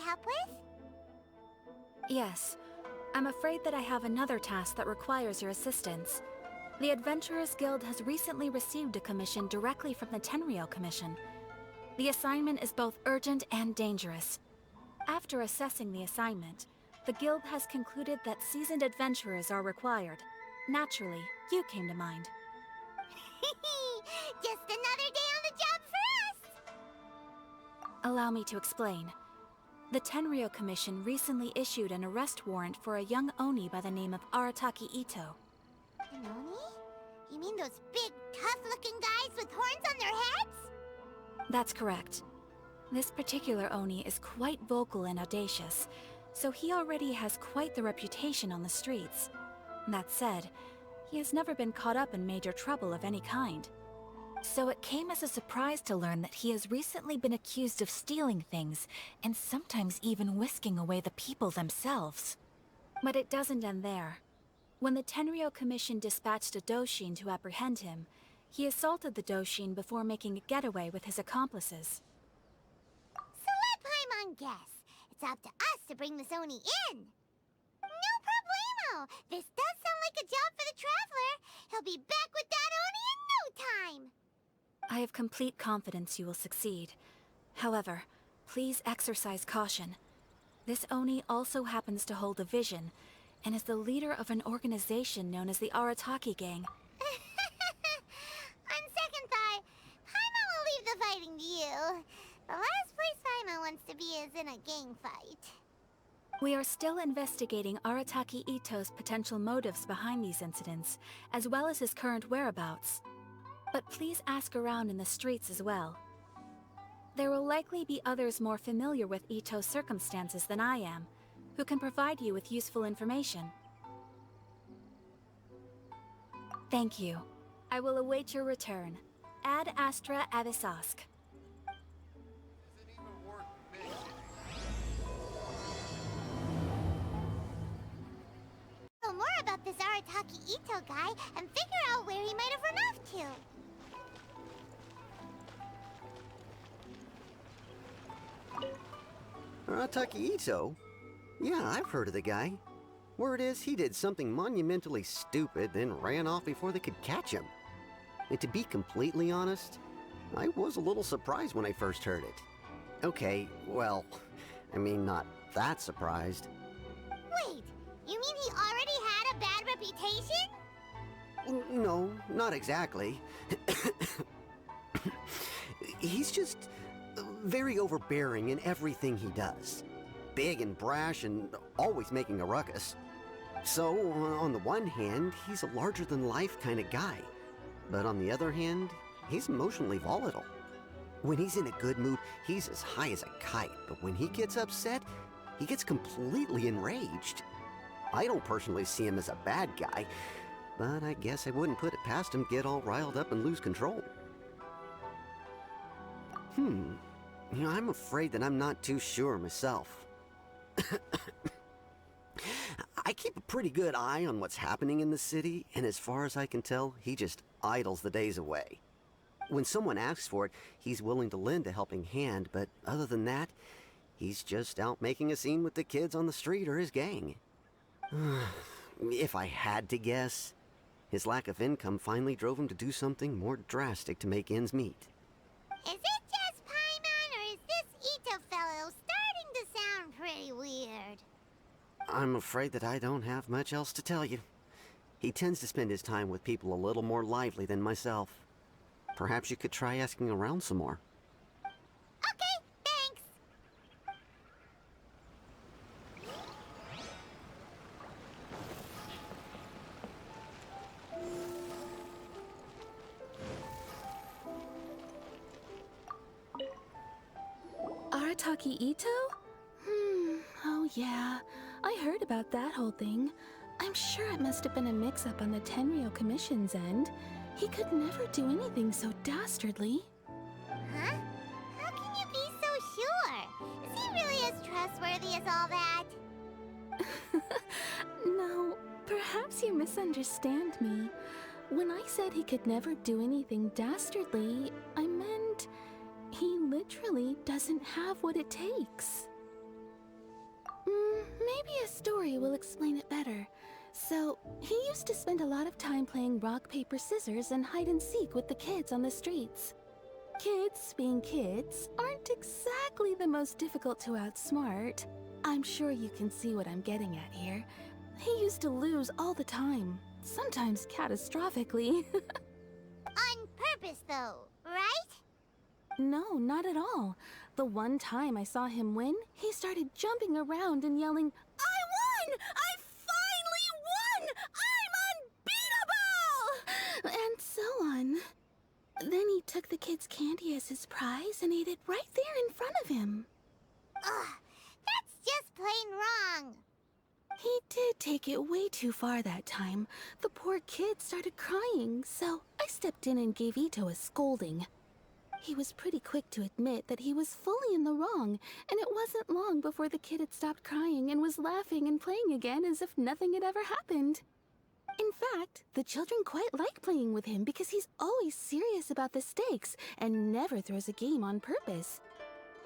help with? Yes. I'm afraid that I have another task that requires your assistance. The Adventurers Guild has recently received a commission directly from the Tenryou Commission. The assignment is both urgent and dangerous. After assessing the assignment, the Guild has concluded that seasoned adventurers are required. Naturally, you came to mind. Just another day on the job for us! Allow me to explain. The Tenryou Commission recently issued an arrest warrant for a young Oni by the name of Arataki Itto. An Oni? You mean those big, tough-looking guys with horns on their heads? That's correct. This particular Oni is quite vocal and audacious, so he already has quite the reputation on the streets. That said, he has never been caught up in major trouble of any kind. So it came as a surprise to learn that he has recently been accused of stealing things, and sometimes even whisking away the people themselves. But it doesn't end there. When the Tenryou Commission dispatched a Doshin to apprehend him, he assaulted the Doshin before making a getaway with his accomplices. So let Paimon guess. It's up to us to bring this Oni in. No problemo! This does sound like a job for the Traveler. He'll be back with that Oni in no time. I have complete confidence you will succeed. However, please exercise caution. This Oni also happens to hold a vision, and is the leader of an organization known as the Arataki Gang. On second thought, Paimon will leave the fighting to you. The last place Paimon wants to be is in a gang fight. We are still investigating Arataki Itto's potential motives behind these incidents, as well as his current whereabouts. But please ask around in the streets as well. There will likely be others more familiar with Itto's circumstances than I am, who can provide you with useful information. Thank you. I will await your return. Ad Astra Avisask. Know more about this Arataki Itto guy and figure out where he might have run off to. Arataki Itto? Yeah, I've heard of the guy. Word is, he did something monumentally stupid, then ran off before they could catch him. And to be completely honest, I was a little surprised when I first heard it. Okay, well, I mean, not that surprised. Wait, you mean he already had a bad reputation? No, not exactly. He's just very overbearing in everything he does. Big and brash and always making a ruckus. So, on the one hand, he's a larger-than-life kind of guy. But on the other hand, he's emotionally volatile. When he's in a good mood, he's as high as a kite. But when he gets upset, he gets completely enraged. I don't personally see him as a bad guy, but I guess I wouldn't put it past him to get all riled up and lose control. You know, I'm afraid that I'm not too sure myself. I keep a pretty good eye on what's happening in the city, and as far as I can tell, he just idles the days away. When someone asks for it, he's willing to lend a helping hand, but other than that, he's just out making a scene with the kids on the street or his gang. If I had to guess, his lack of income finally drove him to do something more drastic to make ends meet. Is it just Paimon, or is this Itto fellow starting to sound pretty weird? I'm afraid that I don't have much else to tell you. He tends to spend his time with people a little more lively than myself. Perhaps you could try asking around some more. Okay, thanks. Arataki Itto? Oh yeah. I heard about that whole thing. I'm sure it must have been a mix-up on the Tenryou Commission's end. He could never do anything so dastardly. Huh? How can you be so sure? Is he really as trustworthy as all that? No, perhaps you misunderstand me. When I said he could never do anything dastardly, I meant he literally doesn't have what it takes. Maybe a story will explain it better. So, he used to spend a lot of time playing rock, paper, scissors and hide and seek with the kids on the streets. Kids, being kids, aren't exactly the most difficult to outsmart. I'm sure you can see what I'm getting at here. He used to lose all the time, sometimes catastrophically. On purpose, though, right? No, not at all. The one time I saw him win, he started jumping around and yelling, "I won! I finally won! I'm unbeatable!" And so on. Then he took the kid's candy as his prize and ate it right there in front of him. Ugh, that's just plain wrong. He did take it way too far that time. The poor kid started crying, so I stepped in and gave Itto a scolding. He was pretty quick to admit that he was fully in the wrong, and it wasn't long before the kid had stopped crying and was laughing and playing again as if nothing had ever happened. In fact, the children quite like playing with him because he's always serious about the stakes and never throws a game on purpose.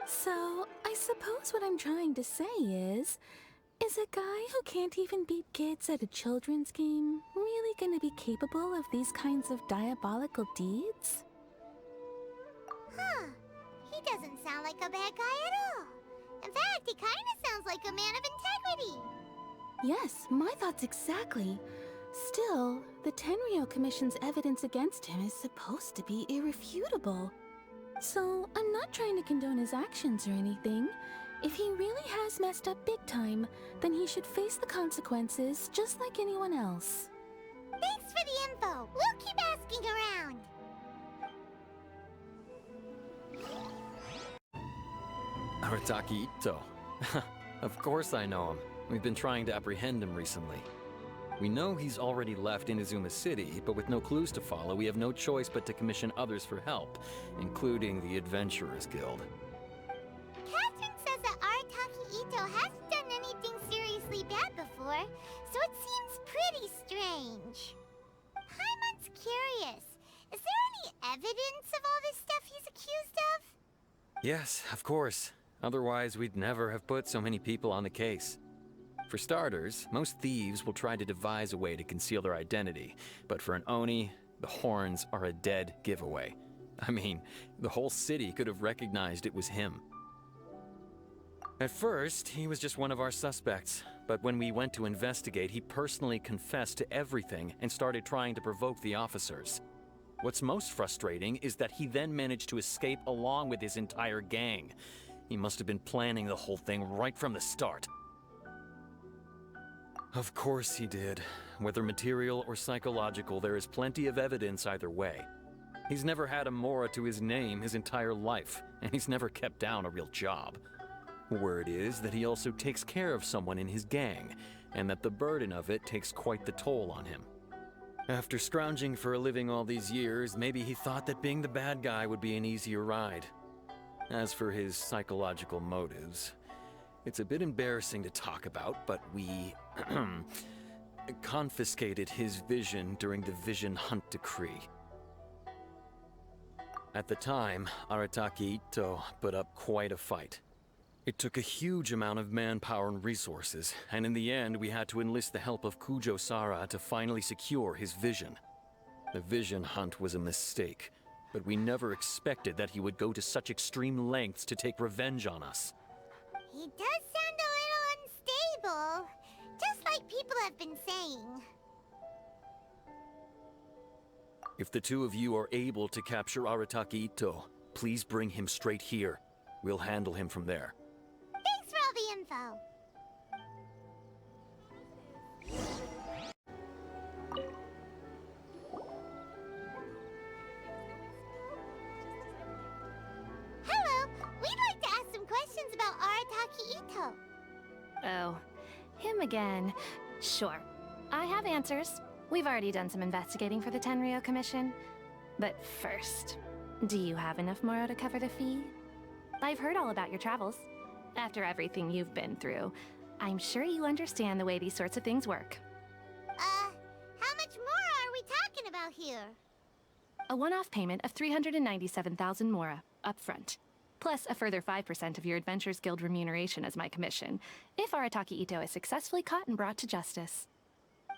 So, I suppose what I'm trying to say is a guy who can't even beat kids at a children's game really gonna be capable of these kinds of diabolical deeds? Huh. He doesn't sound like a bad guy at all. In fact, he kind of sounds like a man of integrity. Yes, my thoughts exactly. Still, the Tenryou Commission's evidence against him is supposed to be irrefutable. So, I'm not trying to condone his actions or anything. If he really has messed up big time, then he should face the consequences just like anyone else. Thanks for the info. We'll keep asking around. Arataki Itto. Of course I know him. We've been trying to apprehend him recently. We know he's already left Inazuma City, but with no clues to follow, we have no choice but to commission others for help, including the Adventurers Guild. Catherine says that Arataki Itto hasn't done anything seriously bad before, so it seems pretty strange. Paimon's curious. Is there any evidence of all this stuff he's accused of? Yes, of course. Otherwise, we'd never have put so many people on the case. For starters, most thieves will try to devise a way to conceal their identity, but for an Oni, the horns are a dead giveaway. I mean, the whole city could have recognized it was him. At first, he was just one of our suspects, but when we went to investigate, he personally confessed to everything and started trying to provoke the officers. What's most frustrating is that he then managed to escape along with his entire gang. He must have been planning the whole thing right from the start. Of course he did. Whether material or psychological, there is plenty of evidence either way. He's never had a Mora to his name his entire life, and he's never kept down a real job. Word is that he also takes care of someone in his gang, and that the burden of it takes quite the toll on him. After scrounging for a living all these years, maybe he thought that being the bad guy would be an easier ride. As for his psychological motives, it's a bit embarrassing to talk about, but we confiscated his vision during the Vision Hunt Decree. At the time, Arataki Itto put up quite a fight. It took a huge amount of manpower and resources, and in the end we had to enlist the help of Kujo-Sara to finally secure his vision. The Vision Hunt was a mistake, but we never expected that he would go to such extreme lengths to take revenge on us. He does sound a little unstable, just like people have been saying. If the two of you are able to capture Arataki Itto, please bring him straight here. We'll handle him from there. Thanks for all the info. Hello, we'd like to ask some questions about Arataki Itto. Oh, him again. Sure. I have answers. We've already done some investigating for the Tenryou Commission. But first, do you have enough Moro to cover the fee? I've heard all about your travels. After everything you've been through, I'm sure you understand the way these sorts of things work. How much more are we talking about here? A one-off payment of 397,000 Mora, up front. plus a further 5% of your Adventures Guild remuneration as my commission, if Arataki Itto is successfully caught and brought to justice.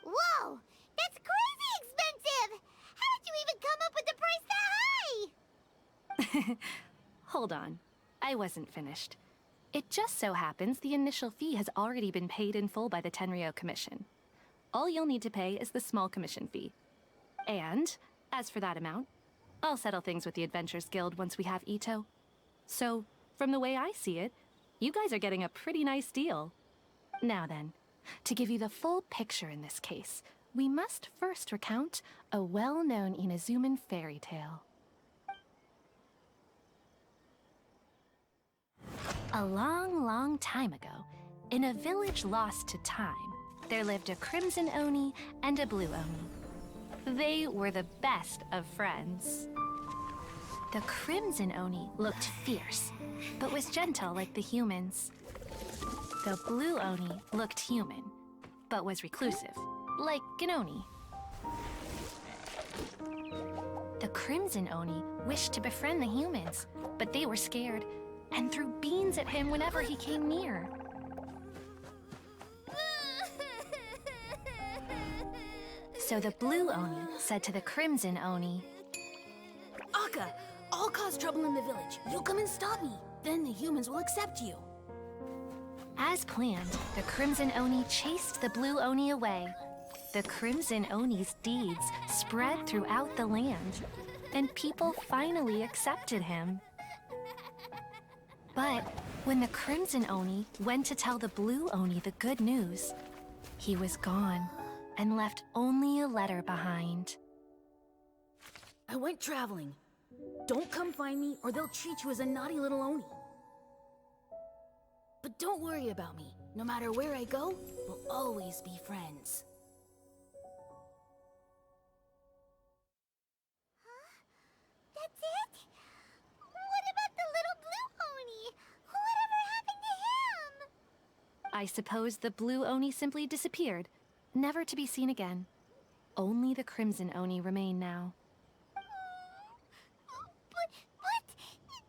Whoa! That's crazy expensive! How did you even come up with the price that high? Hold on. I wasn't finished. It just so happens the initial fee has already been paid in full by the Tenryou Commission. All you'll need to pay is the small commission fee. And, as for that amount, I'll settle things with the Adventures Guild once we have Itto. So, from the way I see it, you guys are getting a pretty nice deal. Now then, to give you the full picture in this case, we must first recount a well-known Inazuman fairy tale. A long, long time ago, in a village lost to time, there lived a crimson Oni and a blue Oni. They were the best of friends. The crimson Oni looked fierce, but was gentle like the humans. The blue Oni looked human, but was reclusive, like an Oni. The crimson Oni wished to befriend the humans, but they were scared and threw beans at him whenever he came near. So the blue Oni said to the crimson Oni, Akka, I'll cause trouble in the village. You come and stop me. Then the humans will accept you. As planned, the crimson Oni chased the blue Oni away. The crimson Oni's deeds spread throughout the land, and people finally accepted him. But when the crimson Oni went to tell the blue Oni the good news, he was gone and left only a letter behind. I went traveling. Don't come find me or they'll treat you as a naughty little Oni. But don't worry about me. No matter where I go, we'll always be friends. That's it? What about the little blue Oni? Whatever happened to him? I suppose the blue Oni simply disappeared, never to be seen again. Only the crimson Oni remain now. But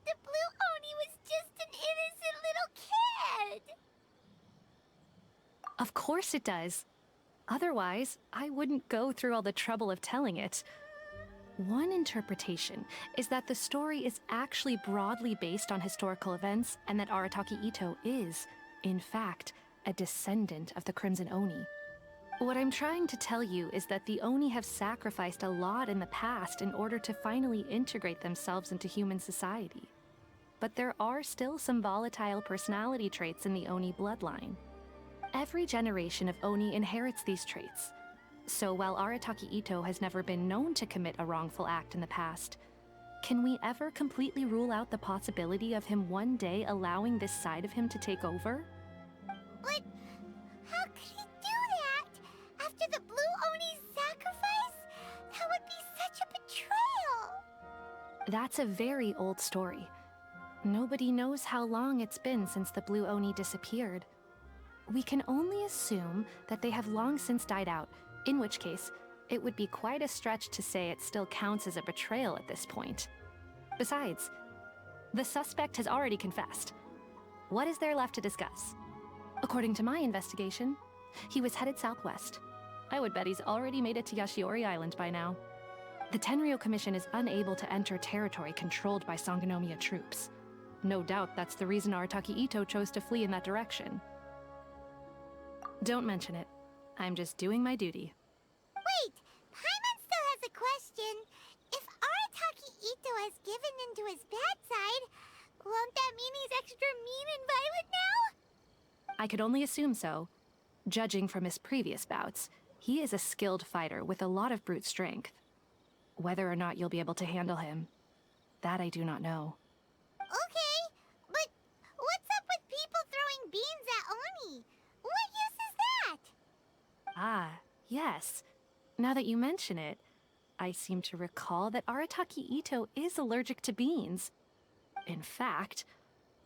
the blue Oni was just an innocent little kid! Of course it does. Otherwise, I wouldn't go through all the trouble of telling it. One interpretation is that the story is actually broadly based on historical events and that Arataki Itto is, in fact, a descendant of the Crimson Oni. What I'm trying to tell you is that the Oni have sacrificed a lot in the past in order to finally integrate themselves into human society. But there are still some volatile personality traits in the Oni bloodline. Every generation of Oni inherits these traits. So while Arataki Itto has never been known to commit a wrongful act in the past, can we ever completely rule out the possibility of him one day allowing this side of him to take over? But how could he do that? After the blue Oni's sacrifice? That would be such a betrayal! That's a very old story. Nobody knows how long it's been since the blue Oni disappeared. We can only assume that they have long since died out, in which case, it would be quite a stretch to say it still counts as a betrayal at this point. Besides, the suspect has already confessed. What is there left to discuss? According to my investigation, he was headed southwest. I would bet he's already made it to Yashiori Island by now. The Tenryou Commission is unable to enter territory controlled by Sangonomiya troops. No doubt that's the reason Arataki Itto chose to flee in that direction. Don't mention it. I'm just doing my duty. Wait! Paimon still has a question. If Arataki Itto has given in to his bad side, won't that mean he's extra mean and violent now? I could only assume so. Judging from his previous bouts, he is a skilled fighter with a lot of brute strength. Whether or not you'll be able to handle him, that I do not know. Okay, but what's up with people throwing beans at Oni? What use is that? Ah, yes. Now that you mention it, I seem to recall that Arataki Itto is allergic to beans. In fact,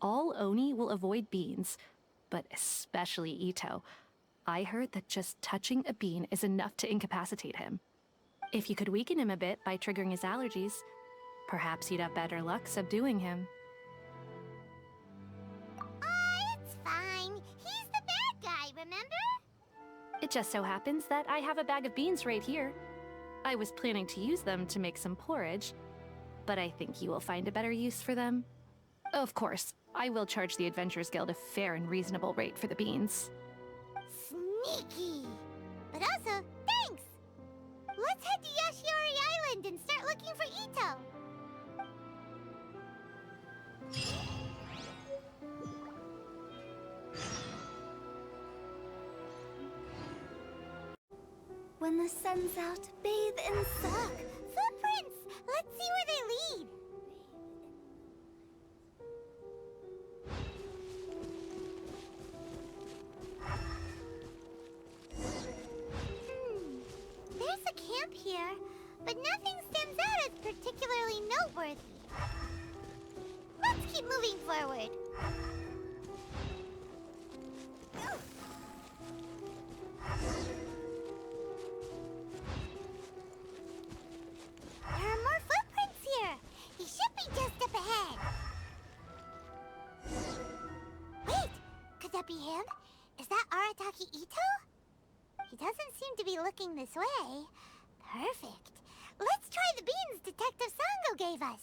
all Oni will avoid beans, but especially Itto. I heard that just touching a bean is enough to incapacitate him. If you could weaken him a bit by triggering his allergies, perhaps you'd have better luck subduing him. It just so happens that I have a bag of beans right here. I was planning to use them to make some porridge, but I think you will find a better use for them. Of course, I will charge the Adventurers Guild a fair and reasonable rate for the beans. Sneaky! But also, thanks! Let's head to Yashiori Island and start looking for Itto! When the sun's out, bathe and suck. Footprints! Let's see where they lead. There's a camp here, but nothing stands out as particularly noteworthy. Let's keep moving forward. There are more footprints here. He should be just up ahead. Wait, could that be him? Is that Arataki Itto? He doesn't seem to be looking this way. Perfect. Let's try the beans Detective Sango gave us.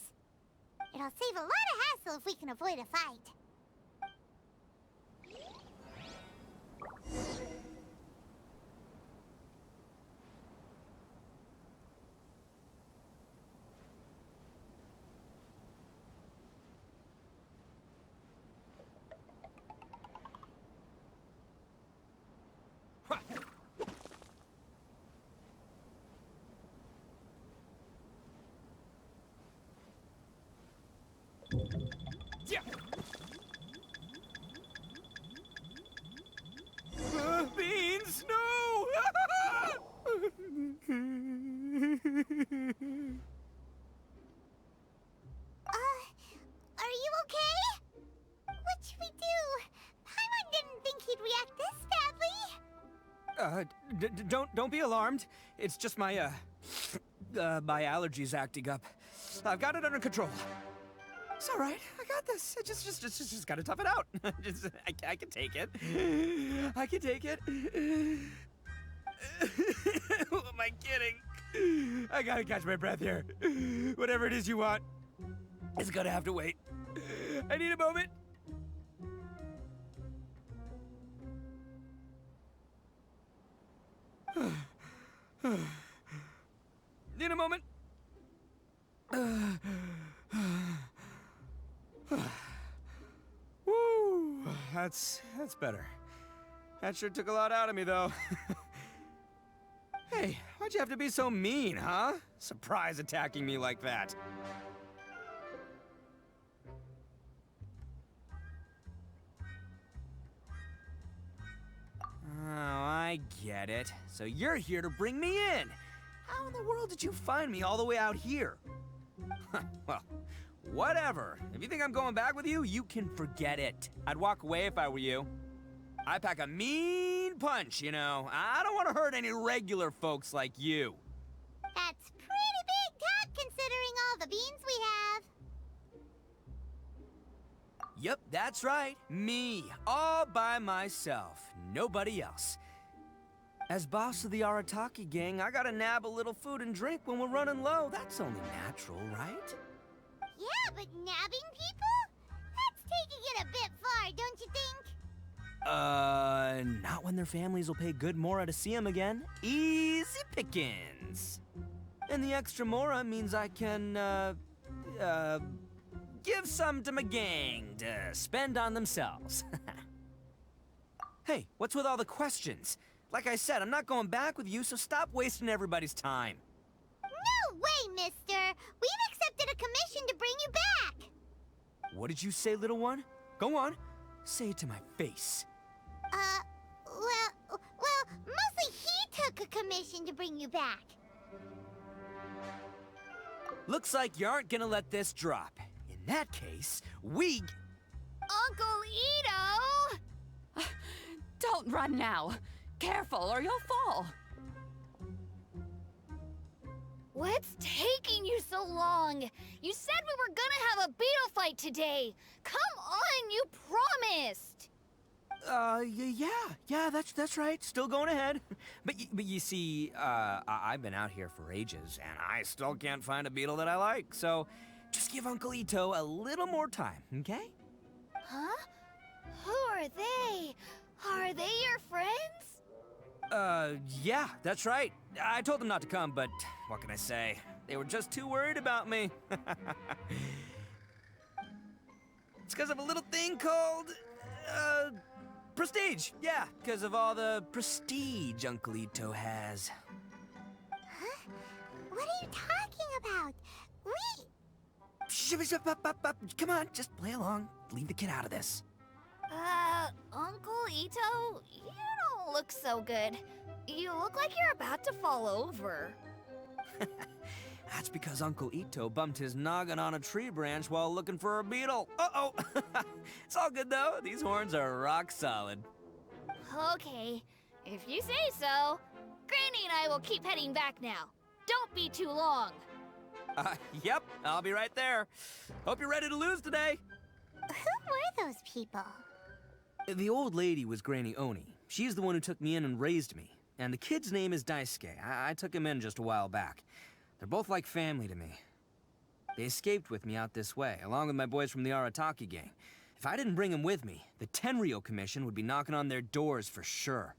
It'll save a lot of hassle if we can avoid a fight. Beans, no! Are you okay? What should we do? Paimon didn't think he'd react this badly. Don't be alarmed. It's just my, my allergies acting up. I've got it under control. It's all right. I got this. I just gotta tough it out. I can take it. I can take it. Who am I kidding? I gotta catch my breath here. Whatever it is you want, it's gonna have to wait. I need a moment. Need a moment. Woo, that's better. That sure took a lot out of me, though. Hey, why'd you have to be so mean, huh? Surprise attacking me like that. Oh, I get it. So you're here to bring me in. How in the world did you find me all the way out here? Well, whatever. If you think I'm going back with you, you can forget it. I'd walk away if I were you. I pack a mean punch, you know. I don't want to hurt any regular folks like you. That's pretty big talk considering all the beans we have. Yep, that's right. Me, all by myself. Nobody else. As boss of the Arataki gang, I gotta nab a little food and drink when we're running low. That's only natural, right? Yeah, but nabbing people? That's taking it a bit far, don't you think? Not when their families will pay good mora to see them again. Easy pickings. And the extra mora means I can, give some to my gang to spend on themselves. Hey, what's with all the questions? Like I said, I'm not going back with you, so stop wasting everybody's time. No way, mister! We've accepted a commission to bring you back! What did you say, little one? Go on. Say it to my face. Well, mostly he took a commission to bring you back. Looks like you aren't gonna let this drop. In that case, we... Uncle Itto! Don't run now. Careful or you'll fall. What's taking you so long? You said we were gonna have a beetle fight today. Come on, you promised. Yeah, that's right. Still going ahead. But you see, I've been out here for ages, and I still can't find a beetle that I like. So, just give Uncle Itto a little more time, okay? Huh? Who are they? Are they your friends? Yeah, that's right. I told them not to come, but what can I say? They were just too worried about me. It's because of a little thing called, prestige. Yeah, because of all the prestige Uncle Itto has. Huh? What are you talking about? Come on, just play along. Leave the kid out of this. Uncle Itto, you don't look so good. You look like you're about to fall over. That's because Uncle Itto bumped his noggin on a tree branch while looking for a beetle. Uh-oh! It's all good, though. These horns are rock solid. Okay, if you say so. Granny and I will keep heading back now. Don't be too long. Yep, I'll be right there. Hope you're ready to lose today. Who were those people? The old lady was Granny Oni. She's the one who took me in and raised me. And the kid's name is Daisuke. I took him in just a while back. They're both like family to me. They escaped with me out this way, along with my boys from the Arataki gang. If I didn't bring them with me, the Tenryou Commission would be knocking on their doors for sure.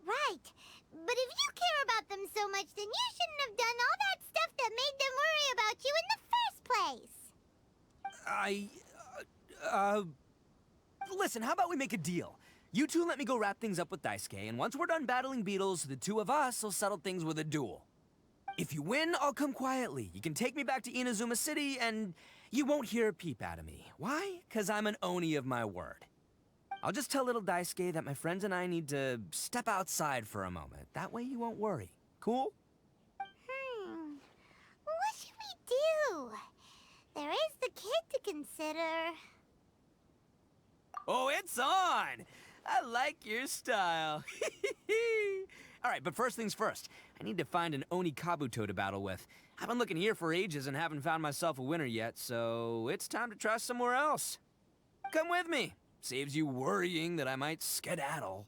Right. But if you care about them so much, then you shouldn't have done all that stuff that made them worry about you in the first place. Listen, how about we make a deal? You two let me go wrap things up with Daisuke, and once we're done battling beetles, the two of us will settle things with a duel. If you win, I'll come quietly. You can take me back to Inazuma City, and you won't hear a peep out of me. Why? 'Cause I'm an Oni of my word. I'll just tell little Daisuke that my friends and I need to step outside for a moment. That way you won't worry. Cool? What should we do? There is the kid to consider. Oh, it's on! I like your style. All right, but first things first. I need to find an Oni Kabuto to battle with. I've been looking here for ages and haven't found myself a winner yet, so it's time to try somewhere else. Come with me. Saves you worrying that I might skedaddle.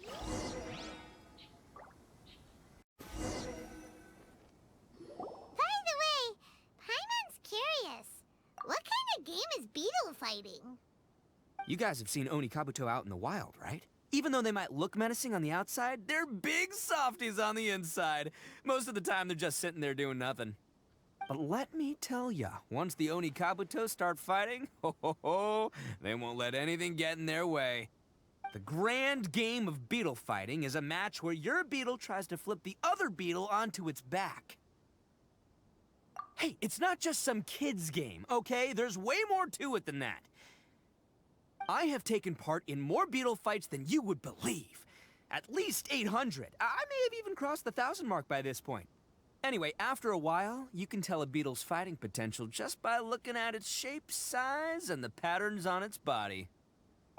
By the way, Paimon's curious. What kind of game is beetle fighting? You guys have seen Oni Kabuto out in the wild, right? Even though they might look menacing on the outside, they're big softies on the inside. Most of the time, they're just sitting there doing nothing. But let me tell ya, once the Oni Kabuto start fighting, they won't let anything get in their way. The grand game of beetle fighting is a match where your beetle tries to flip the other beetle onto its back. Hey, it's not just some kid's game, okay? There's way more to it than that. I have taken part in more beetle fights than you would believe. At least 800. I may have even crossed the 1,000 mark by this point. Anyway, after a while, you can tell a beetle's fighting potential just by looking at its shape, size, and the patterns on its body.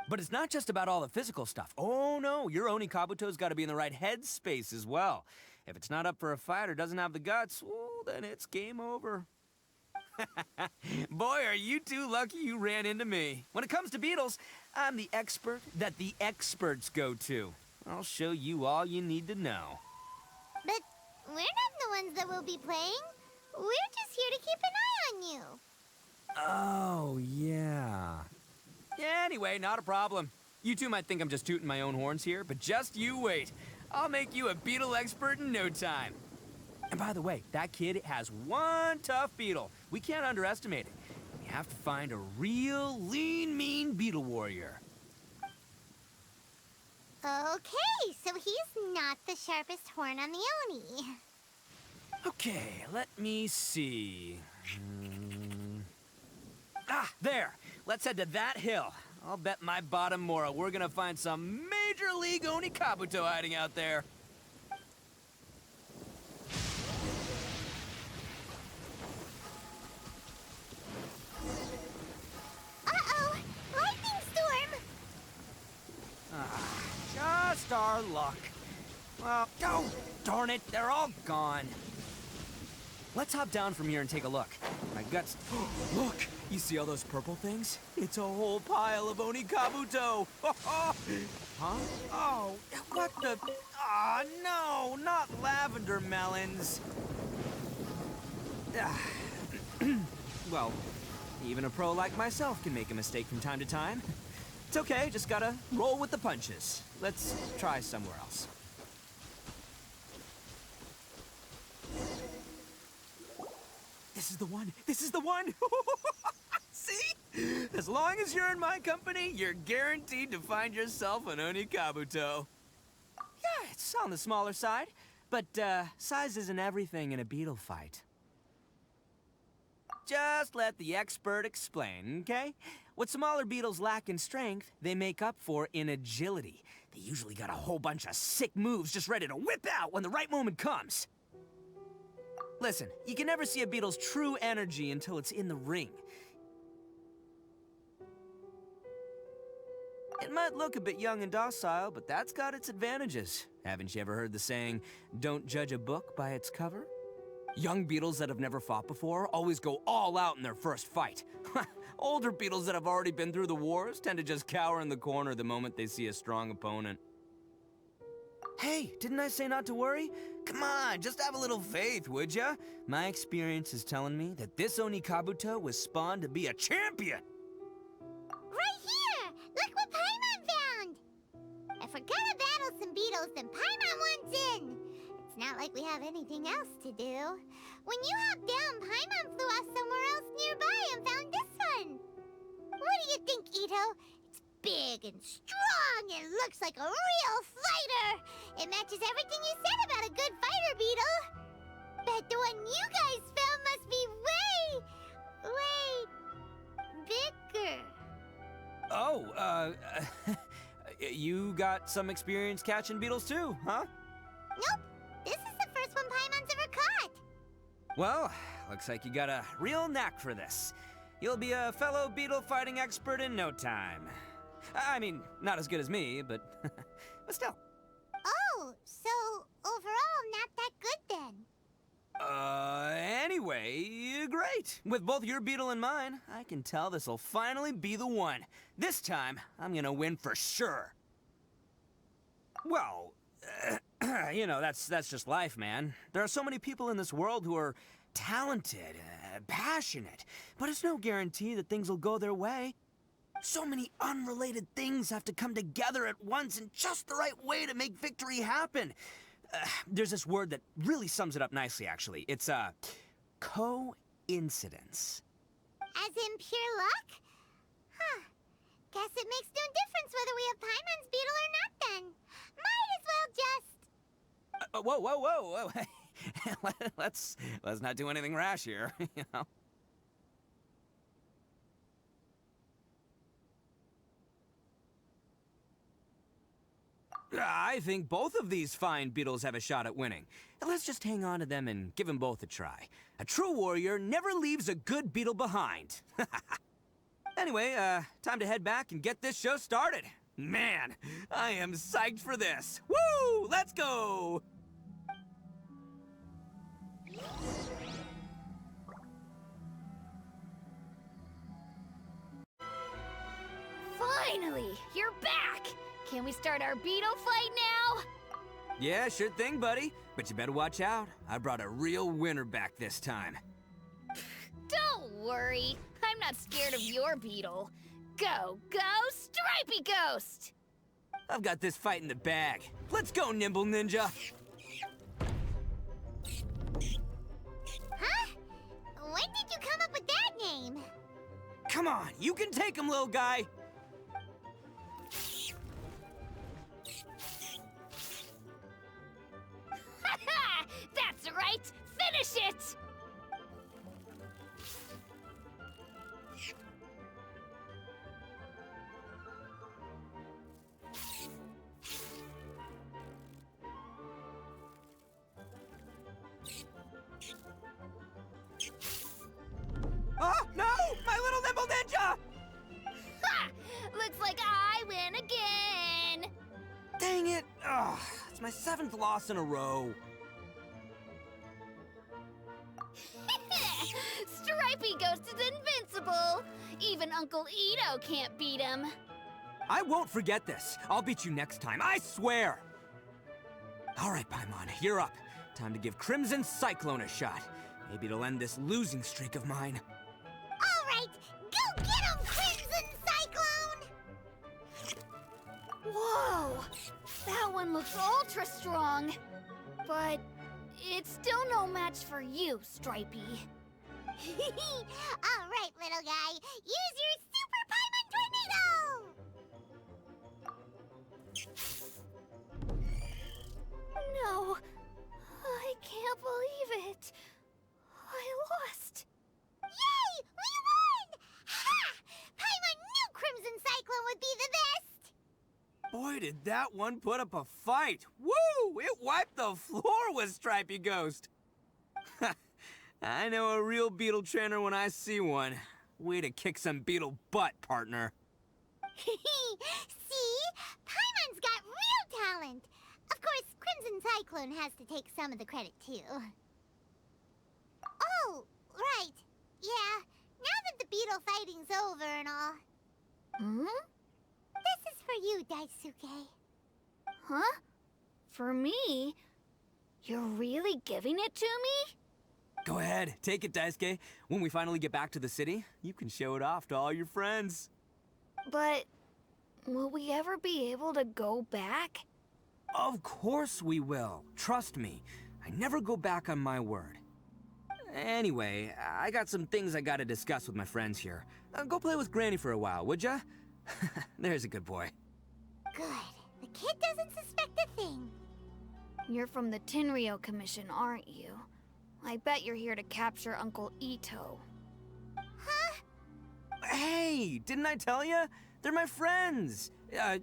But it's not just about all the physical stuff. Oh no, your Oni Kabuto's got to be in the right headspace as well. If it's not up for a fight or doesn't have the guts, well, then it's game over. Boy, are you two lucky you ran into me. When it comes to beetles, I'm the expert that the experts go to. I'll show you all you need to know. But we're not the ones that will be playing. We're just here to keep an eye on you. Oh, yeah. Anyway, not a problem. You two might think I'm just tooting my own horns here, but just you wait. I'll make you a beetle expert in no time. And by the way, that kid has one tough beetle. We can't underestimate it. We have to find a real lean, mean beetle warrior. Okay, so he's not the sharpest horn on the Oni. Okay, let me see. Ah, there. Let's head to that hill. I'll bet my bottom moral we're gonna find some major league Oni Kabuto hiding out there. Uh-oh! Lightning storm! Just our luck. Well, oh, darn it, they're all gone. Let's hop down from here and take a look. My guts... Look! You see all those purple things? It's a whole pile of Oni Kabuto! Huh? Oh, what the... Ah, no, not lavender melons. Well, even a pro like myself can make a mistake from time to time. It's okay, just gotta roll with the punches. Let's try somewhere else. This is the one! This is the one! See? As long as you're in my company, you're guaranteed to find yourself an Oni Kabuto. Yeah, it's on the smaller side, but size isn't everything in a beetle fight. Just let the expert explain, okay? What smaller beetles lack in strength, they make up for in agility. They usually got a whole bunch of sick moves just ready to whip out when the right moment comes. Listen, you can never see a beetle's true energy until it's in the ring. It might look a bit young and docile, but that's got its advantages. Haven't you ever heard the saying, don't judge a book by its cover? Young beetles that have never fought before always go all out in their first fight. Older beetles that have already been through the wars tend to just cower in the corner the moment they see a strong opponent. Hey, didn't I say not to worry? Come on, just have a little faith, would ya? My experience is telling me that this Oni Kabuto was spawned to be a champion! Right here! Look what Paimon found! If we're gonna battle some beetles, then Paimon wants in! It's not like we have anything else to do. When you hopped down, Paimon flew off somewhere else nearby and found this one! What do you think, Itto? It's big and strong and looks like a real fighter! It matches everything you said about a good fighter beetle! Bet the one you guys found must be way bigger. Oh, you got some experience catching beetles too, huh? Nope. This is the first one Paimon's ever caught. Well, looks like you got a real knack for this. You'll be a fellow beetle fighting expert in no time. I mean, not as good as me, but still. Oh, so overall not that good then. Anyway, great. With both your beetle and mine, I can tell this'll finally be the one. This time, I'm gonna win for sure. Well, you know, that's just life, man. There are so many people in this world who are talented, passionate, but it's no guarantee that things will go their way. So many unrelated things have to come together at once in just the right way to make victory happen. There's this word that really sums it up nicely, actually. It's, coincidence. As in pure luck? Huh. Guess it makes no difference whether we have Paimon's beetle or not then. Might as well just... Whoa. Let's not do anything rash here, you know? I think both of these fine beetles have a shot at winning. Let's just hang on to them and give them both a try. A true warrior never leaves a good beetle behind. Anyway, time to head back and get this show started. Man, I am psyched for this. Woo! Let's go! Finally, you're back! Can we start our beetle fight now? Yeah, sure thing, buddy. But you better watch out. I brought a real winner back this time. Don't worry. I'm not scared of your beetle. Go, Stripey Ghost! I've got this fight in the bag. Let's go, Nimble Ninja! Huh? When did you come up with that name? Come on, you can take him, little guy! That's right! Finish it! Oh, no! My little Nimble Ninja! Ha! Looks like I win again! Dang it! Ugh, it's my 7th loss in a row. Stripey Ghost is invincible! unstoppable. Even Uncle Itto can't beat him. I won't forget this. I'll beat you next time, I swear! All right, Paimon, you're up. Time to give Crimson Cyclone a shot. Maybe it'll end this losing streak of mine. All right, go get him, Crimson Cyclone! Whoa! That one looks ultra strong. But it's still no match for you, Stripey. All right, little guy, use your Super Paimon Tornado! No, I can't believe it. I lost. Yay! We won! Ha! Paimon knew Crimson Cyclone would be the best! Boy, did that one put up a fight! Woo! It wiped the floor with Stripey Ghost! I know a real beetle trainer when I see one. Way to kick some beetle butt, partner. See? Paimon's got real talent! Of course, Crimson Cyclone has to take some of the credit, too. Oh, right. Yeah, now that the beetle fighting's over and all. Hmm? This is for you, Daisuke. Huh? For me? You're really giving it to me? Go ahead, take it, Daisuke. When we finally get back to the city, you can show it off to all your friends. But will we ever be able to go back? Of course we will. Trust me. I never go back on my word. Anyway, I got some things I gotta discuss with my friends here. Go play with Granny for a while, would ya? There's a good boy. Good. The kid doesn't suspect a thing. You're from the Tenryou Commission, aren't you? I bet you're here to capture Uncle Itto. Huh? Hey, didn't I tell ya? They're my friends.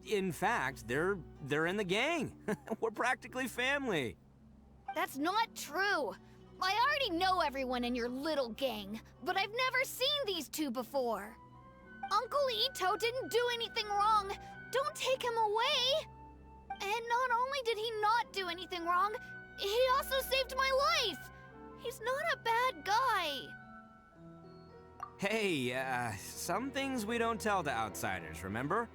In fact, they're in the gang. We're practically family. That's not true. I already know everyone in your little gang, but I've never seen these two before. Uncle Itto didn't do anything wrong. Don't take him away. And not only did he not do anything wrong, he also saved my life. He's not a bad guy. Hey, some things we don't tell to outsiders, remember?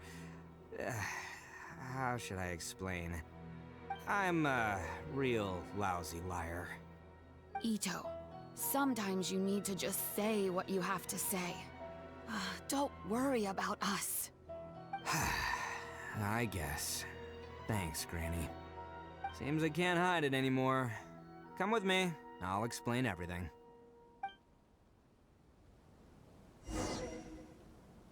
How should I explain? I'm a real lousy liar. Itto, sometimes you need to just say what you have to say. Don't worry about us. I guess. Thanks, Granny. Seems I can't hide it anymore. Come with me. I'll explain everything.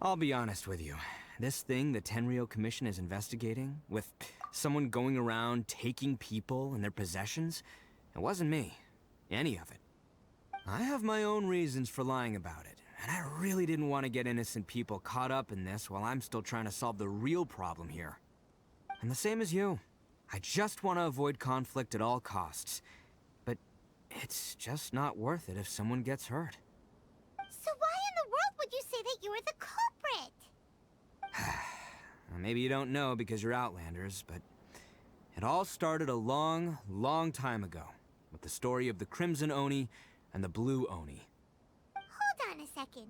I'll be honest with you. This thing the Tenryou Commission is investigating, with someone going around taking people and their possessions, it wasn't me. Any of it. I have my own reasons for lying about it, and I really didn't want to get innocent people caught up in this while I'm still trying to solve the real problem here. And the same as you. I just want to avoid conflict at all costs. But it's just not worth it if someone gets hurt. So why in the world would you say that you were the culprit? Maybe you don't know because you're Outlanders, but it all started a long, long time ago with the story of the Crimson Oni and the Blue Oni. Hold on a second.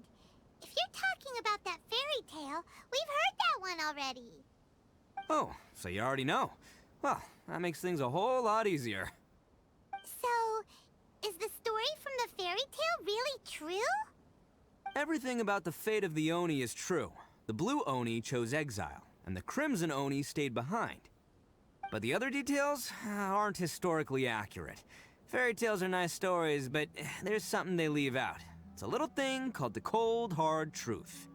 If you're talking about that fairy tale, we've heard that one already. Oh, so you already know. Well, that makes things a whole lot easier. So, is the story from the fairy tale really true? Everything about the fate of the Oni is true. The Blue Oni chose exile, and the Crimson Oni stayed behind. But the other details aren't historically accurate. Fairy tales are nice stories, but there's something they leave out. It's a little thing called the cold, hard truth.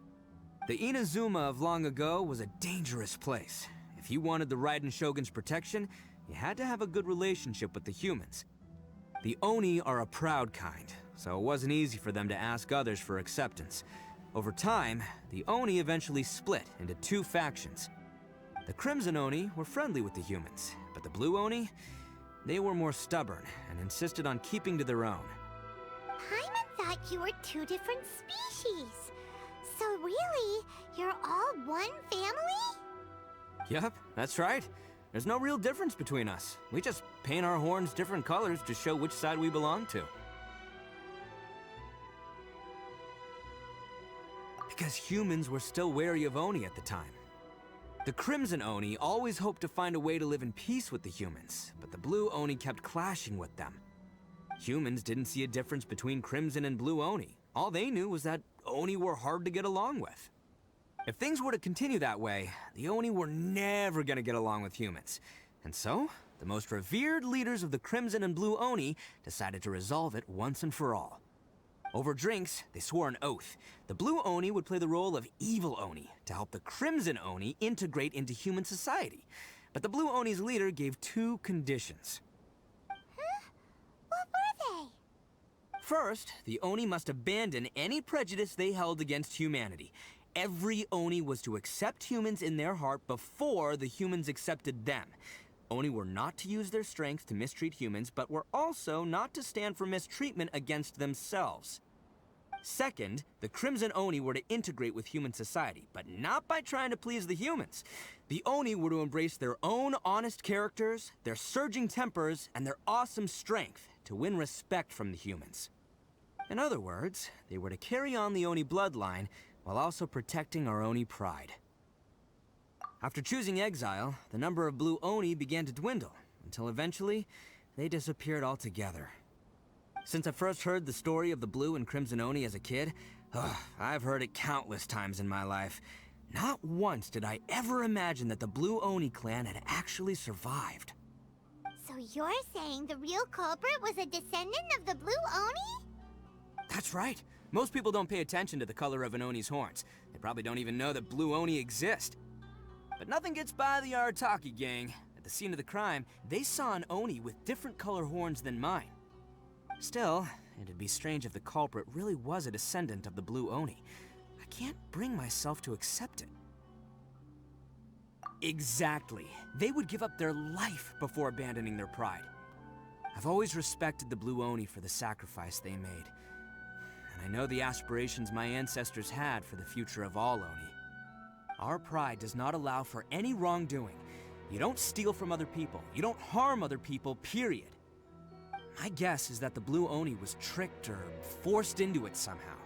The Inazuma of long ago was a dangerous place. If you wanted the Raiden Shogun's protection, you had to have a good relationship with the humans. The Oni are a proud kind, so it wasn't easy for them to ask others for acceptance. Over time, the Oni eventually split into two factions. The Crimson Oni were friendly with the humans, but the Blue Oni, they were more stubborn and insisted on keeping to their own. Paimon thought you were two different species. So really, you're all one family? Yep, that's right. There's no real difference between us. We just paint our horns different colors to show which side we belong to. because humans were still wary of Oni at the time. The Crimson Oni always hoped to find a way to live in peace with the humans, but the Blue Oni kept clashing with them. Humans didn't see a difference between Crimson and Blue Oni. All they knew was that Oni were hard to get along with. If things were to continue that way, the Oni were never gonna get along with humans. And so, the most revered leaders of the Crimson and Blue Oni decided to resolve it once and for all. Over drinks, they swore an oath. The Blue Oni would play the role of evil Oni to help the Crimson Oni integrate into human society. But the Blue Oni's leader gave 2 conditions. Huh? What were they? First, the Oni must abandon any prejudice they held against humanity. Every Oni was to accept humans in their heart before the humans accepted them. Oni were not to use their strength to mistreat humans, but were also not to stand for mistreatment against themselves. Second, the Crimson Oni were to integrate with human society, but not by trying to please the humans. The Oni were to embrace their own honest characters, their surging tempers, and their awesome strength to win respect from the humans. In other words, they were to carry on the Oni bloodline while also protecting our Oni pride. After choosing exile, the number of Blue Oni began to dwindle, until eventually, they disappeared altogether. Since I first heard the story of the Blue and Crimson Oni as a kid, I've heard it countless times in my life. Not once did I ever imagine that the Blue Oni clan had actually survived. So you're saying the real culprit was a descendant of the Blue Oni? That's right. Most people don't pay attention to the color of an Oni's horns. They probably don't even know that Blue Oni exist. But nothing gets by the Arataki gang. At the scene of the crime, they saw an Oni with different color horns than mine. Still, it'd be strange if the culprit really was a descendant of the Blue Oni. I can't bring myself to accept it. Exactly. They would give up their life before abandoning their pride. I've always respected the Blue Oni for the sacrifice they made. And I know the aspirations my ancestors had for the future of all Oni. Our pride does not allow for any wrongdoing. You don't steal from other people. You don't harm other people, period. My guess is that the Blue Oni was tricked or forced into it somehow.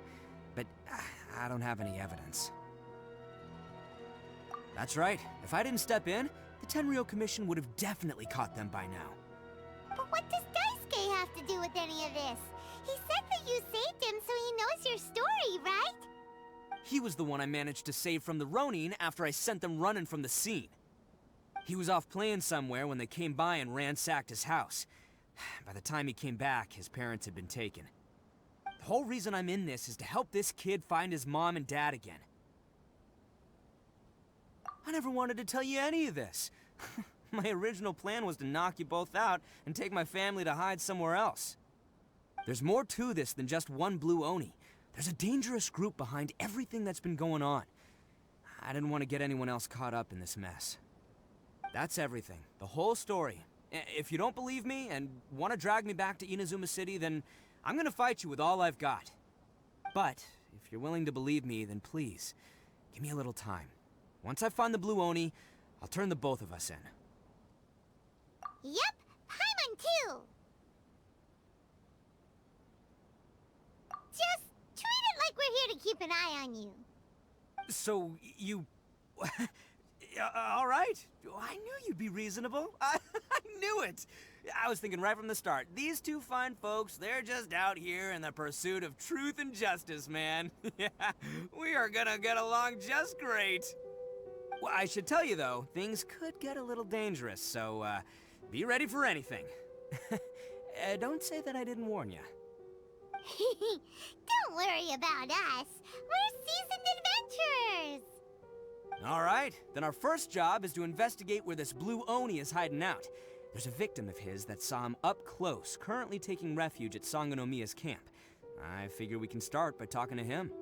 But I don't have any evidence. That's right. If I didn't step in, the Tenryou Commission would have definitely caught them by now. But what does Daisuke have to do with any of this? He said that you saved him so he knows your story, right? He was the one I managed to save from the Ronin after I sent them running from the scene. He was off playing somewhere when they came by and ransacked his house. By the time he came back, his parents had been taken. The whole reason I'm in this is to help this kid find his mom and dad again. I never wanted to tell you any of this. My original plan was to knock you both out and take my family to hide somewhere else. There's more to this than just one Blue Oni. There's a dangerous group behind everything that's been going on. I didn't want to get anyone else caught up in this mess. That's everything. The whole story. If you don't believe me and want to drag me back to Inazuma City, then I'm gonna fight you with all I've got. But if you're willing to believe me, then please, give me a little time. Once I find the Blue Oni, I'll turn the both of us in. Yep, Paimon too! Just treat it like we're here to keep an eye on you. So, you... all right. I knew you'd be reasonable. I knew it. I was thinking right from the start, these two fine folks, they're just out here in the pursuit of truth and justice, man. Yeah, we are gonna get along just great. Well, I should tell you, though, things could get a little dangerous, so, be ready for anything. Don't say that I didn't warn you. Don't worry about us. We're seasoned adventurers. All right, then our first job is to investigate where this Blue Oni is hiding out. There's a victim of his that saw him up close, currently taking refuge at Sangonomiya's camp. I figure we can start by talking to him.